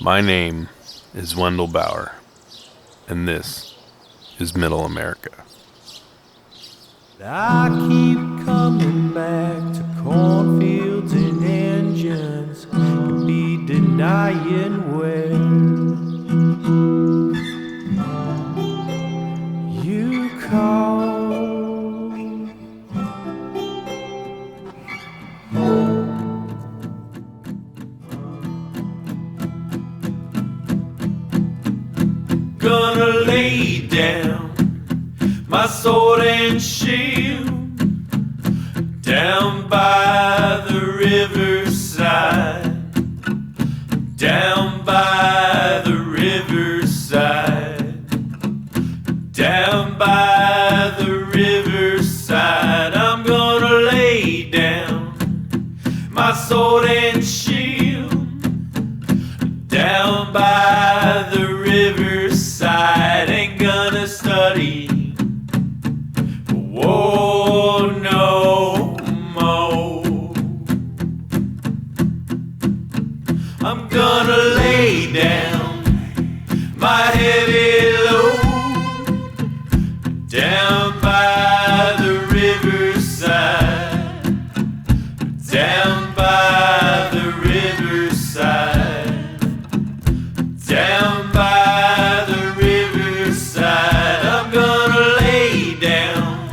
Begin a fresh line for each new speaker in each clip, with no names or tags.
My name is Wendell Bauer, and this is Middle America.
I keep coming back to cornfields and engines, could be denying where you call. Gonna lay down my sword and shield down by the riverside, down by the riverside, down by the riverside. I'm gonna lay down my sword and shield down by the riverside. Ain't gonna study war no more. I'm gonna lay down my heavy load down by the riverside, down by the riverside, down by the riverside. I'm gonna lay down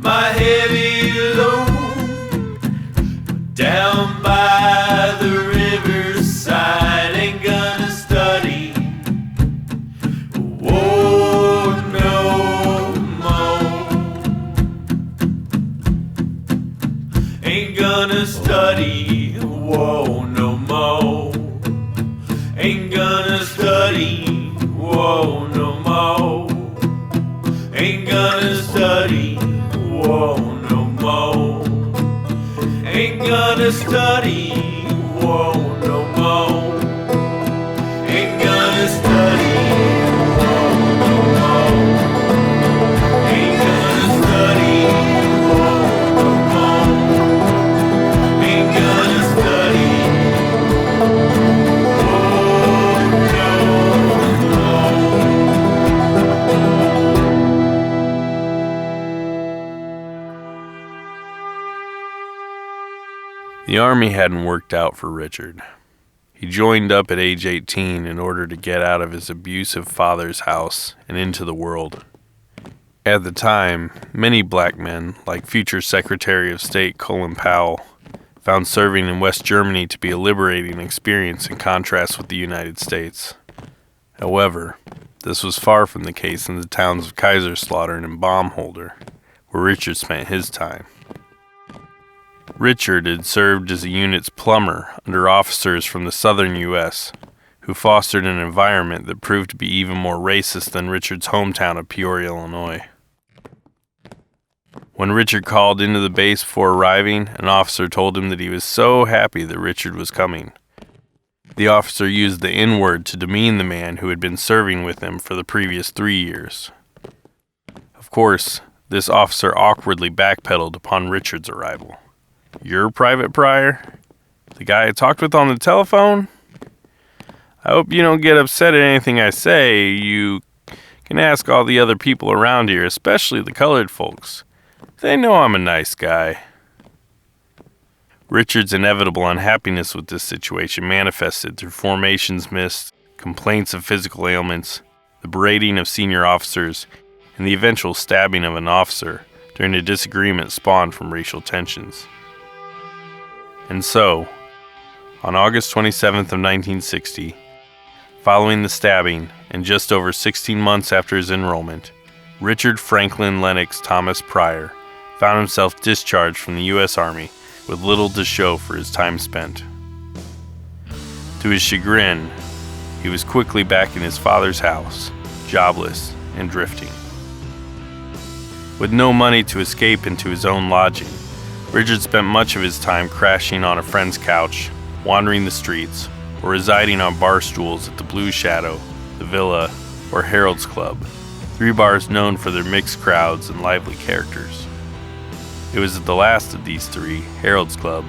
my heavy load down by the riverside. Ain't gonna study war no more. Ain't gonna study war no more. Ain't gonna study war no more. Ain't gonna study war no more. Ain't gonna study war no more. Ain't gonna study war no more. Ain't gonna study war no more. Ain't gonna study
The Army hadn't worked out for Richard. He joined up at age 18 in order to get out of his abusive father's house and into the world. At the time, many black men, like future Secretary of State Colin Powell, found serving in West Germany to be a liberating experience in contrast with the United States. However, this was far from the case in the towns of Kaiserslautern and Baumholder, where Richard spent his time. Richard had served as the unit's plumber under officers from the southern U.S., who fostered an environment that proved to be even more racist than Richard's hometown of Peoria, Illinois. When Richard called into the base before arriving, an officer told him that he was so happy that Richard was coming. The officer used the N-word to demean the man who had been serving with him for the previous 3 years. Of course, this officer awkwardly backpedaled upon Richard's arrival. "You're Private Pryor? The guy I talked with on the telephone? I hope you don't get upset at anything I say. You can ask all the other people around here, especially the colored folks. They know I'm a nice guy." Richard's inevitable unhappiness with this situation manifested through formations missed, complaints of physical ailments, the berating of senior officers, and the eventual stabbing of an officer during a disagreement spawned from racial tensions. And so, on August 27th of 1960, following the stabbing and just over 16 months after his enrollment, Richard Franklin Lennox Thomas Pryor found himself discharged from the U.S. Army with little to show for his time spent. To his chagrin, he was quickly back in his father's house, jobless and drifting. With no money to escape into his own lodging, Richard spent much of his time crashing on a friend's couch, wandering the streets, or residing on bar stools at the Blue Shadow, the Villa, or Harold's Club, 3 bars known for their mixed crowds and lively characters. It was at the last of these 3, Harold's Club,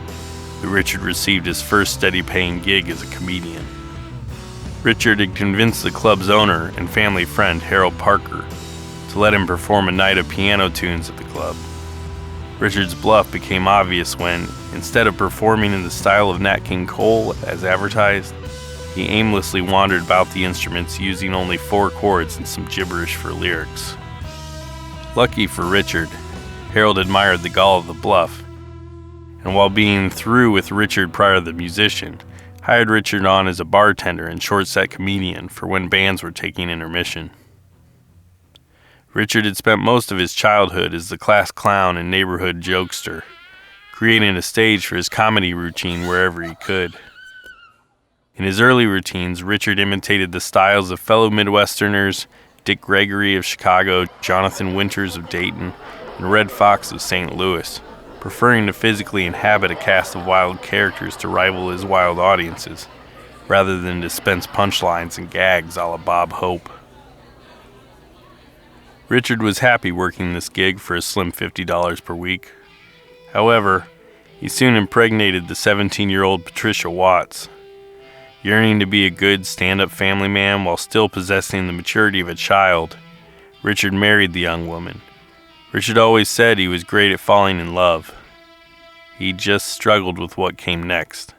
that Richard received his first steady-paying gig as a comedian. Richard had convinced the club's owner and family friend, Harold Parker, to let him perform a night of piano tunes at the club. Richard's bluff became obvious when, instead of performing in the style of Nat King Cole as advertised, he aimlessly wandered about the instruments using only 4 chords and some gibberish for lyrics. Lucky for Richard, Harold admired the gall of the bluff, and while being through with Richard Pryor the musician, hired Richard on as a bartender and short-set comedian for when bands were taking intermission. Richard had spent most of his childhood as the class clown and neighborhood jokester, creating a stage for his comedy routine wherever he could. In his early routines, Richard imitated the styles of fellow Midwesterners Dick Gregory of Chicago, Jonathan Winters of Dayton, and Red Fox of St. Louis, preferring to physically inhabit a cast of wild characters to rival his wild audiences, rather than dispense punchlines and gags a la Bob Hope. Richard was happy working this gig for a slim $50 per week. However, he soon impregnated the 17-year-old Patricia Watts. Yearning to be a good stand-up family man while still possessing the maturity of a child, Richard married the young woman. Richard always said he was great at falling in love. He just struggled with what came next.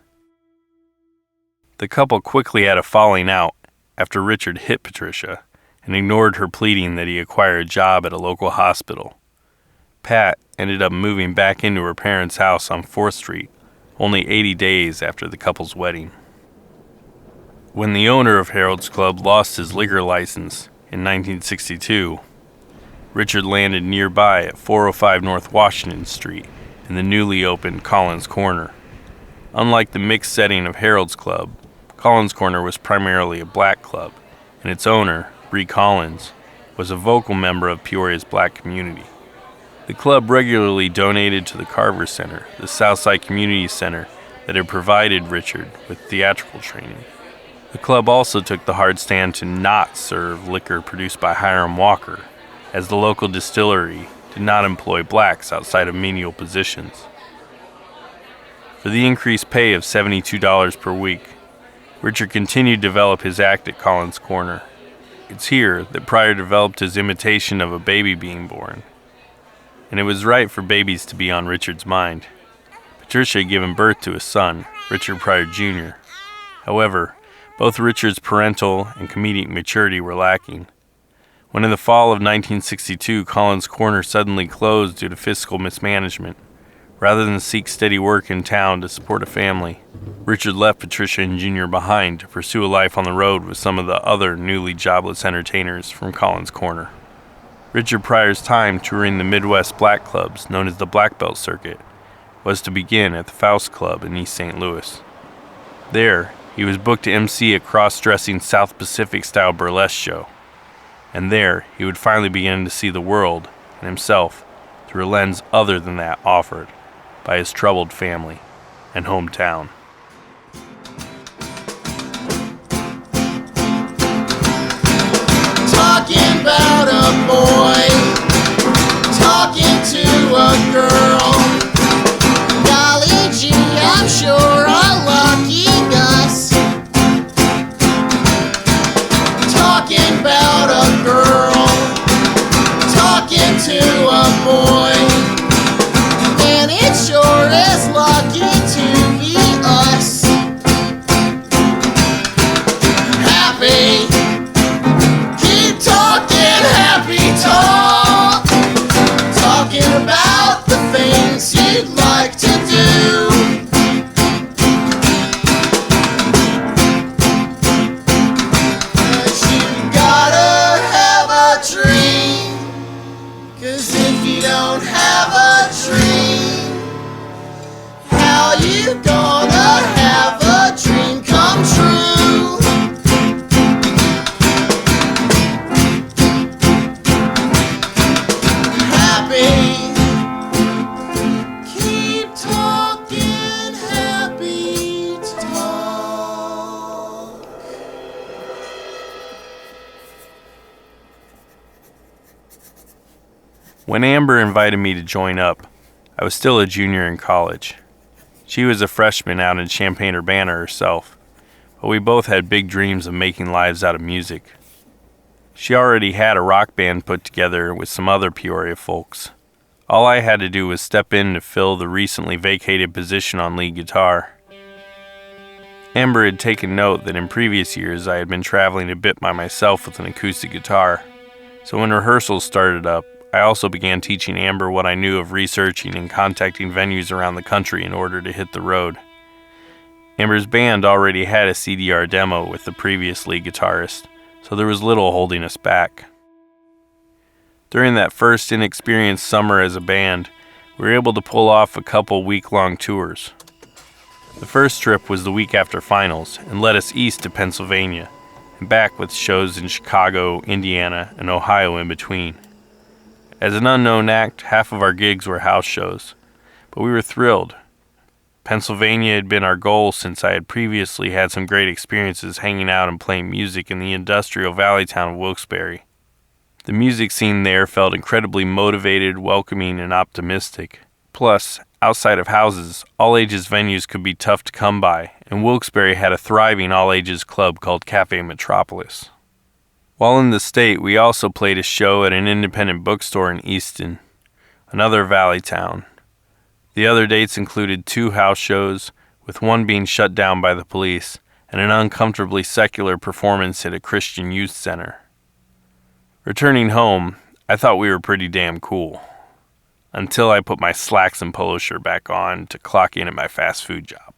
The couple quickly had a falling out after Richard hit Patricia and ignored her pleading that he acquire a job at a local hospital. Pat ended up moving back into her parents' house on 4th Street, only 80 days after the couple's wedding. When the owner of Harold's Club lost his liquor license in 1962, Richard landed nearby at 405 North Washington Street in the newly opened Collins Corner. Unlike the mixed setting of Harold's Club, Collins Corner was primarily a black club, and its owner, Bree Collins, was a vocal member of Peoria's black community. The club regularly donated to the Carver Center, the Southside Community Center that had provided Richard with theatrical training. The club also took the hard stand to not serve liquor produced by Hiram Walker, as the local distillery did not employ blacks outside of menial positions. For the increased pay of $72 per week, Richard continued to develop his act at Collins Corner. It's here that Pryor developed his imitation of a baby being born, and it was right for babies to be on Richard's mind. Patricia had given birth to a son, Richard Pryor Jr. However, both Richard's parental and comedic maturity were lacking. When in the fall of 1962, Collins Corner suddenly closed due to fiscal mismanagement, rather than seek steady work in town to support a family, Richard left Patricia and Jr. behind to pursue a life on the road with some of the other newly jobless entertainers from Collins Corner. Richard Pryor's time touring the Midwest black clubs, known as the Black Belt Circuit, was to begin at the Faust Club in East St. Louis. There, he was booked to MC a cross-dressing South Pacific-style burlesque show, and there he would finally begin to see the world and himself through a lens other than that offered by his troubled family and hometown.
Talking about a boy, talking to a girl. Golly gee, I'm sure a lucky us. Talking about a girl, talking to a boy, and it sure is lucky to be us. Happy, keep talking happy talk, talking about the things you'd like to do. But you gotta have a dream, 'cause if you don't have a dream, how you gonna have a dream come true? Happy, keep talking happy talk.
When Amber invited me to join up, I was still a junior in college. She was a freshman out in Champaign-Urbana herself, but we both had big dreams of making lives out of music. She already had a rock band put together with some other Peoria folks. All I had to do was step in to fill the recently vacated position on lead guitar. Amber had taken note that in previous years I had been traveling a bit by myself with an acoustic guitar, so when rehearsals started up, I also began teaching Amber what I knew of researching and contacting venues around the country in order to hit the road. Amber's band already had a CDR demo with the previous lead guitarist, so there was little holding us back. During that first inexperienced summer as a band, we were able to pull off a couple week-long tours. The first trip was the week after finals and led us east to Pennsylvania and back with shows in Chicago, Indiana, and Ohio in between. As an unknown act, half of our gigs were house shows, but we were thrilled. Pennsylvania had been our goal since I had previously had some great experiences hanging out and playing music in the industrial valley town of Wilkes-Barre. The music scene there felt incredibly motivated, welcoming, and optimistic. Plus, outside of houses, all-ages venues could be tough to come by, and Wilkes-Barre had a thriving all-ages club called Cafe Metropolis. While in the state, we also played a show at an independent bookstore in Easton, another valley town. The other dates included 2 house shows, with one being shut down by the police, and an uncomfortably secular performance at a Christian youth center. Returning home, I thought we were pretty damn cool, until I put my slacks and polo shirt back on to clock in at my fast food job.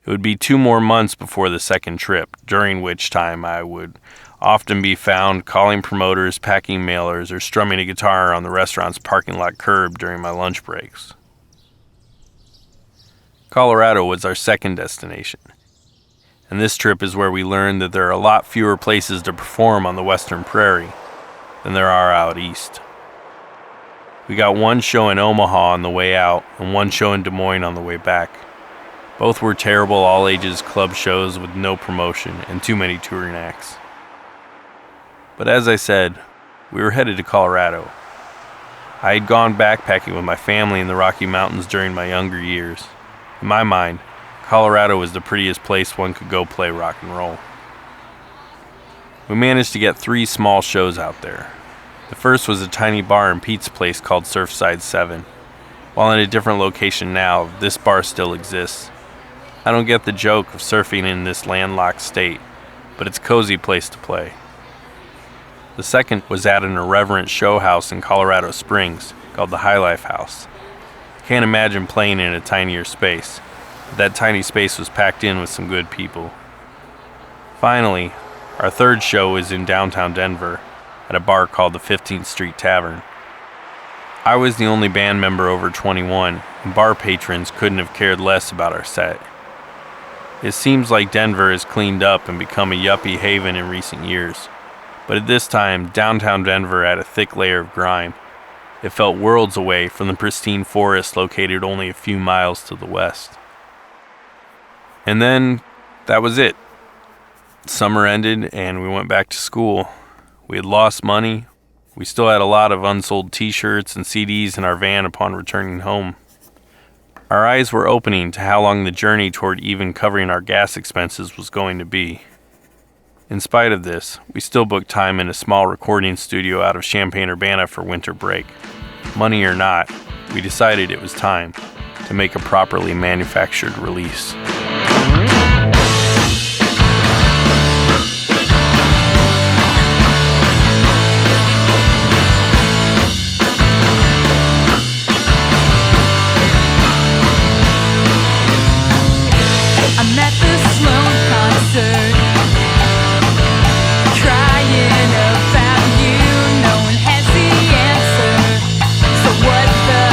It would be 2 more months before the second trip, during which time I would often be found calling promoters, packing mailers, or strumming a guitar on the restaurant's parking lot curb during my lunch breaks. Colorado was our second destination, and this trip is where we learned that there are a lot fewer places to perform on the Western Prairie than there are out east. We got 1 show in Omaha on the way out and 1 show in Des Moines on the way back. Both were terrible all-ages club shows with no promotion and too many touring acts. But as I said, we were headed to Colorado. I had gone backpacking with my family in the Rocky Mountains during my younger years. In my mind, Colorado was the prettiest place one could go play rock and roll. We managed to get 3 small shows out there. The first was a tiny bar and pizza place called Surfside 7. While in a different location now, this bar still exists. I don't get the joke of surfing in this landlocked state, but it's a cozy place to play. The second was at an irreverent show house in Colorado Springs called the High Life House. Can't imagine playing in a tinier space, but that tiny space was packed in with some good people. Finally, our third show was in downtown Denver at a bar called the 15th Street Tavern. I was the only band member over 21, and bar patrons couldn't have cared less about our set. It seems like Denver has cleaned up and become a yuppie haven in recent years, but at this time, downtown Denver had a thick layer of grime. It felt worlds away from the pristine forest located only a few miles to the west. And then, that was it. Summer ended and we went back to school. We had lost money. We still had a lot of unsold t-shirts and CDs in our van upon returning home. Our eyes were opening to how long the journey toward even covering our gas expenses was going to be. In spite of this, we still booked time in a small recording studio out of Champaign-Urbana for winter break. Money or not, we decided it was time to make a properly manufactured release.
I'm at the Sloan concert, crying about you. No one has the answer. So what the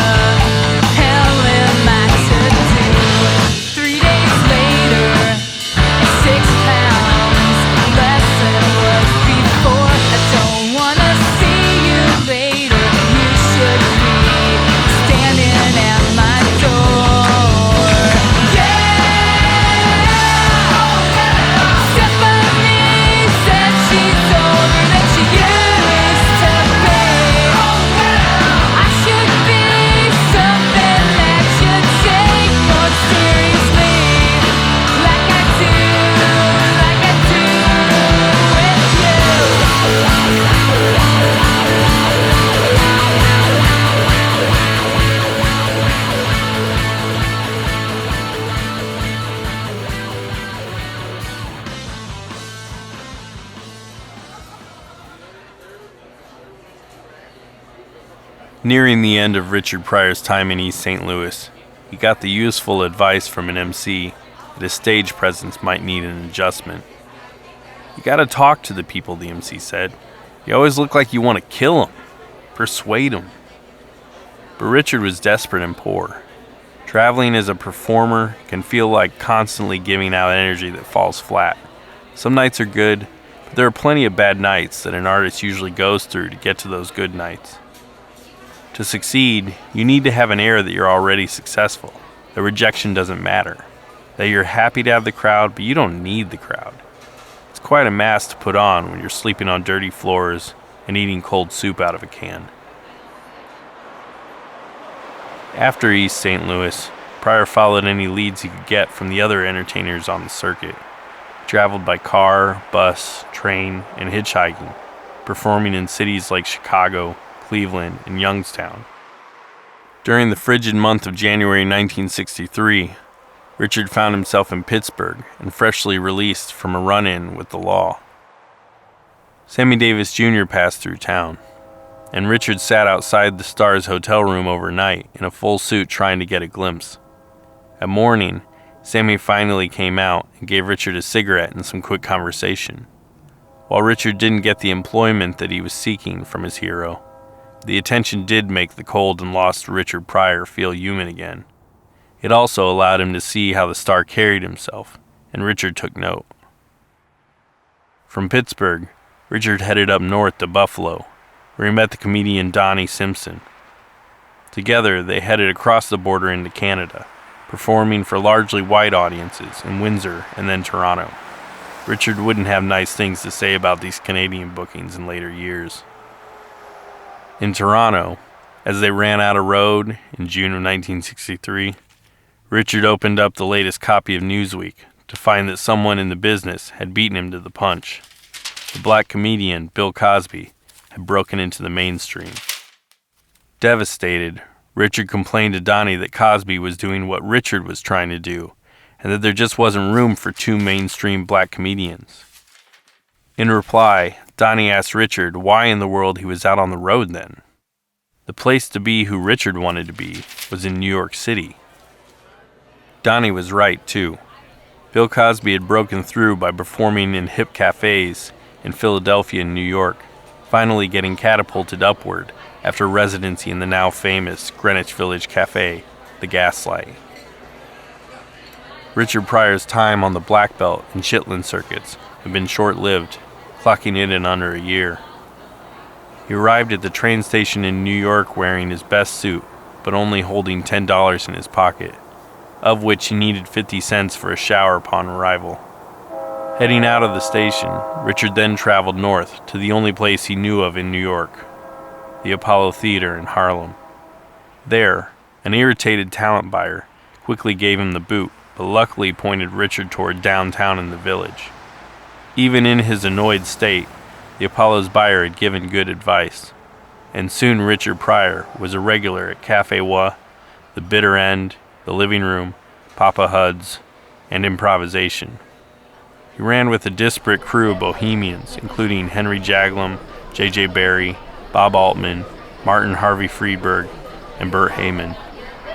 hell am I to do? 3 days
Nearing the end of Richard Pryor's time in East St. Louis, he got the useful advice from an MC that his stage presence might need an adjustment. "You gotta talk to the people," the MC said. "You always look like you want to kill them. Persuade them." But Richard was desperate and poor. Traveling as a performer can feel like constantly giving out energy that falls flat. Some nights are good, but there are plenty of bad nights that an artist usually goes through to get to those good nights. To succeed, you need to have an air that you're already successful, that rejection doesn't matter, that you're happy to have the crowd, but you don't need the crowd. It's quite a mask to put on when you're sleeping on dirty floors and eating cold soup out of a can. After East St. Louis, Pryor followed any leads he could get from the other entertainers on the circuit. He traveled by car, bus, train, and hitchhiking, performing in cities like Chicago, Cleveland, and Youngstown. During the frigid month of January 1963, Richard found himself in Pittsburgh and freshly released from a run-in with the law. Sammy Davis Jr. passed through town, and Richard sat outside the Star's hotel room overnight in a full suit trying to get a glimpse. At morning, Sammy finally came out and gave Richard a cigarette and some quick conversation. While Richard didn't get the employment that he was seeking from his hero, the attention did make the cold and lost Richard Pryor feel human again. It also allowed him to see how the Star carried himself, and Richard took note. From Pittsburgh, Richard headed up north to Buffalo, where he met the comedian Donnie Simpson. Together, they headed across the border into Canada, performing for largely white audiences in Windsor and then Toronto. Richard wouldn't have nice things to say about these Canadian bookings in later years. In Toronto, as they ran out of road in June of 1963, Richard opened up the latest copy of Newsweek to find that someone in the business had beaten him to the punch. The black comedian Bill Cosby had broken into the mainstream. Devastated, Richard complained to Donnie that Cosby was doing what Richard was trying to do, and that there just wasn't room for two mainstream black comedians. In reply, Donnie asked Richard why in the world he was out on the road then. The place to be who Richard wanted to be was in New York City. Donnie was right, too. Bill Cosby had broken through by performing in hip cafes in Philadelphia and New York, finally getting catapulted upward after residency in the now famous Greenwich Village Cafe, the Gaslight. Richard Pryor's time on the Black Belt and Chitlin circuits had been short-lived, clocking in under a year. He arrived at the train station in New York wearing his best suit, but only holding $10 in his pocket, of which he needed 50 cents for a shower upon arrival. Heading out of the station, Richard then traveled north to the only place he knew of in New York, the Apollo Theater in Harlem. There, an irritated talent buyer quickly gave him the boot, but luckily pointed Richard toward downtown in the Village. Even in his annoyed state, the Apollo's buyer had given good advice, and soon Richard Pryor was a regular at Café Wa, the Bitter End, the Living Room, Papa Hud's, and Improvisation. He ran with a disparate crew of bohemians, including Henry Jaglom, J.J. Barry, Bob Altman, Martin Harvey Friedberg, and Burt Heyman,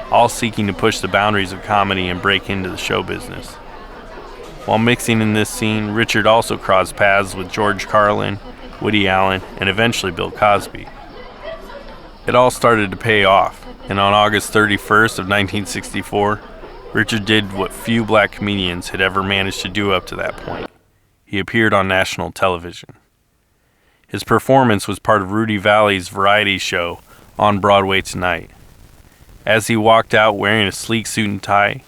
all seeking to push the boundaries of comedy and break into the show business. While mixing in this scene, Richard also crossed paths with George Carlin, Woody Allen, and eventually Bill Cosby. It all started to pay off, and on August 31st of 1964, Richard did what few black comedians had ever managed to do up to that point. He appeared on national television. His performance was part of Rudy Valley's variety show, On Broadway Tonight. As he walked out wearing a sleek suit and tie,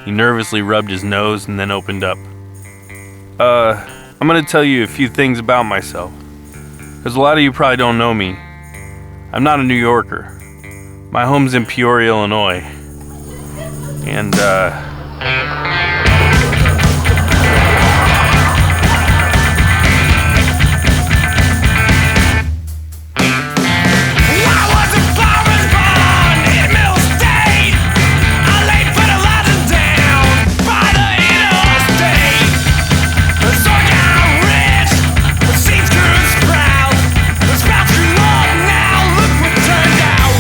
he nervously rubbed his nose and then opened up. I'm going to tell you a few things about myself, because a lot of you probably don't know me. I'm not a New Yorker. My home's in Peoria, Illinois. And,
Now look what turned out.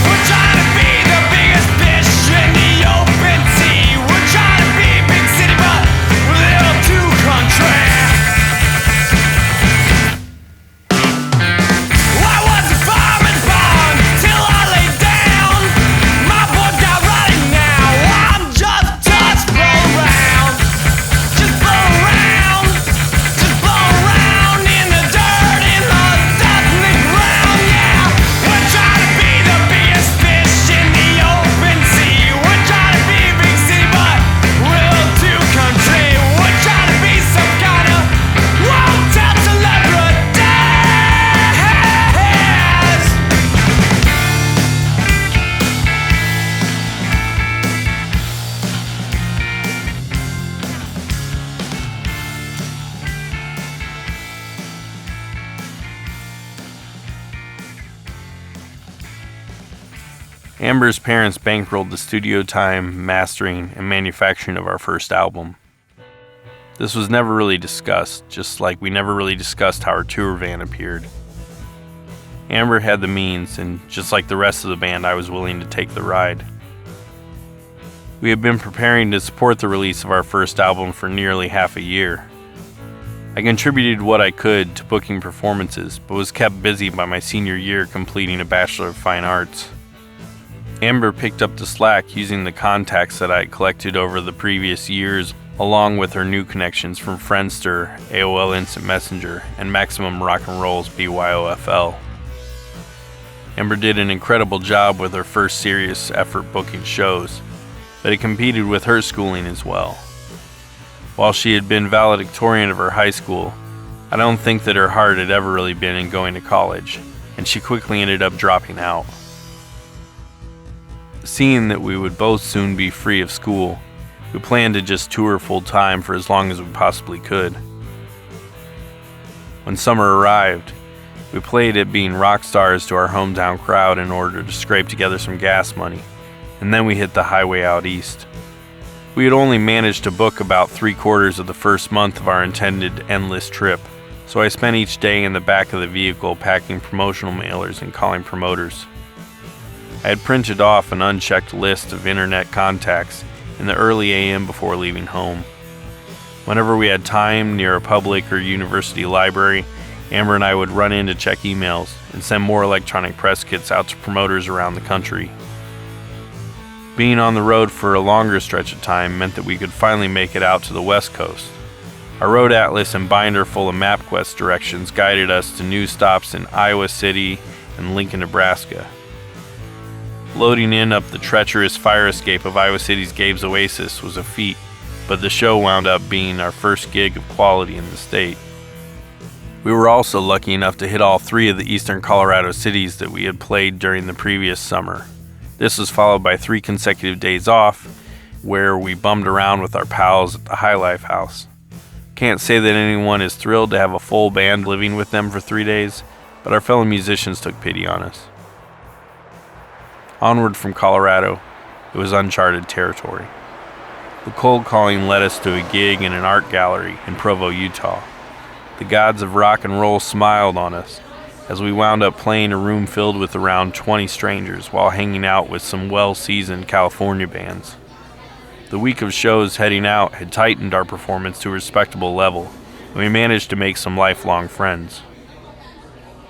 Amber's parents bankrolled the studio time, mastering, and manufacturing of our first album. This was never really discussed, just like we never really discussed how our tour van appeared. Amber had the means, and just like the rest of the band, I was willing to take the ride. We had been preparing to support the release of our first album for nearly half a year. I contributed what I could to booking performances, but was kept busy by my senior year completing a Bachelor of Fine Arts. Amber picked up the slack using the contacts that I had collected over the previous years, along with her new connections from Friendster, AOL Instant Messenger, and Maximum Rock and Roll's BYOFL. Amber did an incredible job with her first serious effort booking shows, but it competed with her schooling as well. While she had been valedictorian of her high school, I don't think that her heart had ever really been in going to college, and she quickly ended up dropping out. Seeing that we would both soon be free of school, we planned to just tour full-time for as long as we possibly could. When summer arrived, we played at being rock stars to our hometown crowd in order to scrape together some gas money, and then we hit the highway out east. We had only managed to book about 3/4 of the first month of our intended endless trip, so I spent each day in the back of the vehicle packing promotional mailers and calling promoters. I had printed off an unchecked list of internet contacts in the early AM before leaving home. Whenever we had time near a public or university library, Amber and I would run in to check emails and send more electronic press kits out to promoters around the country. Being on the road for a longer stretch of time meant that we could finally make it out to the West Coast. Our road atlas and binder full of MapQuest directions guided us to new stops in Iowa City and Lincoln, Nebraska. Loading in up the treacherous fire escape of Iowa City's Gabe's Oasis was a feat, but the show wound up being our first gig of quality in the state. We were also lucky enough to hit all 3 of the eastern Colorado cities that we had played during the previous summer. This was followed by 3 consecutive days off, where we bummed around with our pals at the High Life House. Can't say that anyone is thrilled to have a full band living with them for 3 days, but our fellow musicians took pity on us. Onward from Colorado, it was uncharted territory. The cold calling led us to a gig in an art gallery in Provo, Utah. The gods of rock and roll smiled on us as we wound up playing a room filled with around 20 strangers while hanging out with some well-seasoned California bands. The week of shows heading out had tightened our performance to a respectable level, and we managed to make some lifelong friends.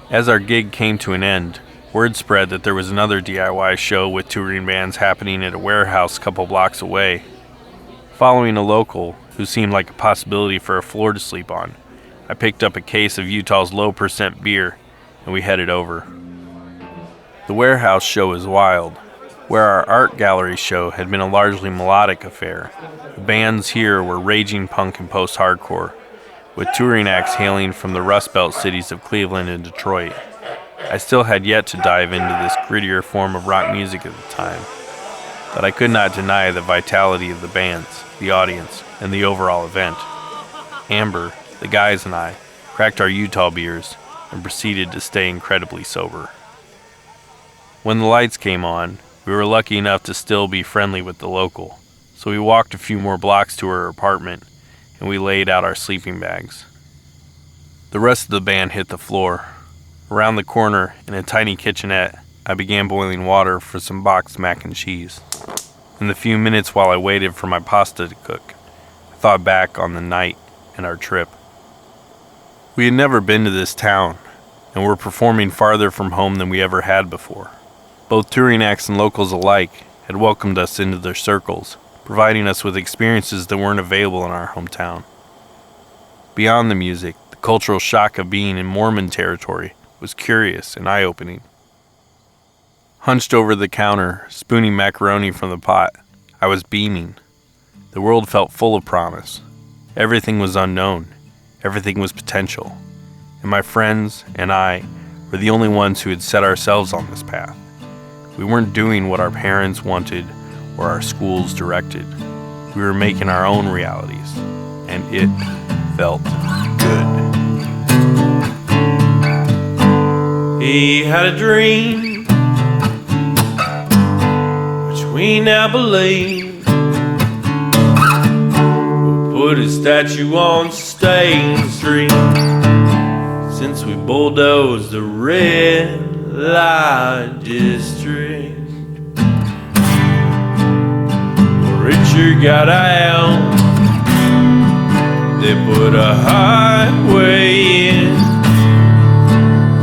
As our gig came to an end, word spread that there was another DIY show with touring bands happening at a warehouse a couple blocks away. Following a local, who seemed like a possibility for a floor to sleep on, I picked up a case of Utah's low-percent beer, and we headed over. The warehouse show was wild. Where our art gallery show had been a largely melodic affair, the bands here were raging punk and post-hardcore, with touring acts hailing from the Rust Belt cities of Cleveland and Detroit. I still had yet to dive into this grittier form of rock music at the time, but I could not deny the vitality of the bands, the audience, and the overall event. Amber, the guys, and I cracked our Utah beers and proceeded to stay incredibly sober. When the lights came on, we were lucky enough to still be friendly with the local, so we walked a few more blocks to her apartment and we laid out our sleeping bags. The rest of the band hit the floor. Around the corner, in a tiny kitchenette, I began boiling water for some boxed mac and cheese. In the few minutes while I waited for my pasta to cook, I thought back on the night and our trip. We had never been to this town, and were performing farther from home than we ever had before. Both touring acts and locals alike had welcomed us into their circles, providing us with experiences that weren't available in our hometown. Beyond the music, the cultural shock of being in Mormon territory was curious and eye-opening. Hunched over the counter, spooning macaroni from the pot, I was beaming. The world felt full of promise. Everything was unknown. Everything was potential. And my friends and I were the only ones who had set ourselves on this path. We weren't doing what our parents wanted or our schools directed. We were making our own realities, and it felt good.
He had a dream we now believe we'll put a statue on State Street since we bulldozed the red light district. Richard got out, they put a highway in.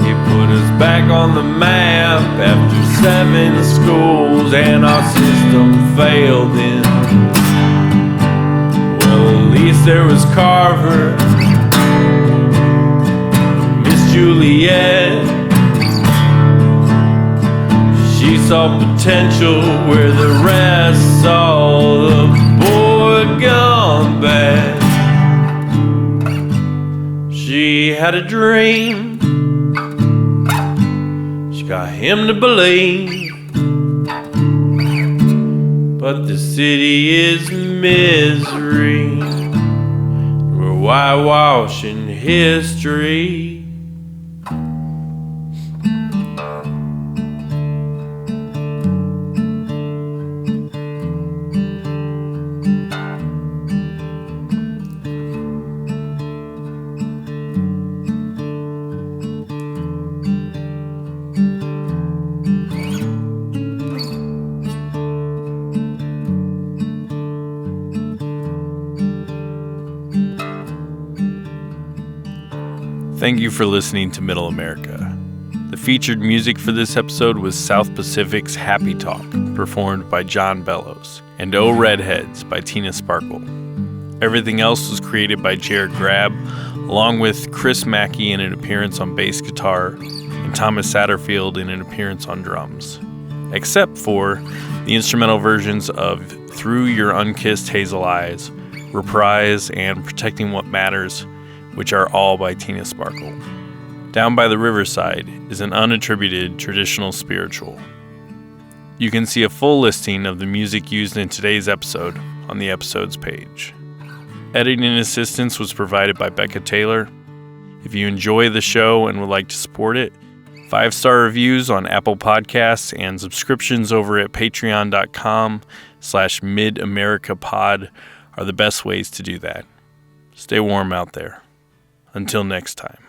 He put us back on the map after 7 schools and our system failed then. Well, at least there was Carver, Miss Juliet. She saw potential where the rest saw the boy gone bad. She had a dream, she got him to believe, but the city is misery. We're whitewashing history.
Thank you for listening to Middle America. The featured music for this episode was South Pacific's Happy Talk, performed by John Bellows, and Oh Redheads by Tina Sparkle. Everything else was created by Jared Grabb, along with Chris Mackey in an appearance on bass guitar, and Thomas Satterfield in an appearance on drums, except for the instrumental versions of Through Your Unkissed Hazel Eyes, Reprise, and Protecting What Matters, which are all by Tina Sparkle. Down by the Riverside is an unattributed traditional spiritual. You can see a full listing of the music used in today's episode on the episodes page. Editing assistance was provided by Becca Taylor. If you enjoy the show and would like to support it, 5-star reviews on Apple Podcasts and subscriptions over at patreon.com/midamericapod are the best ways to do that. Stay warm out there. Until next time.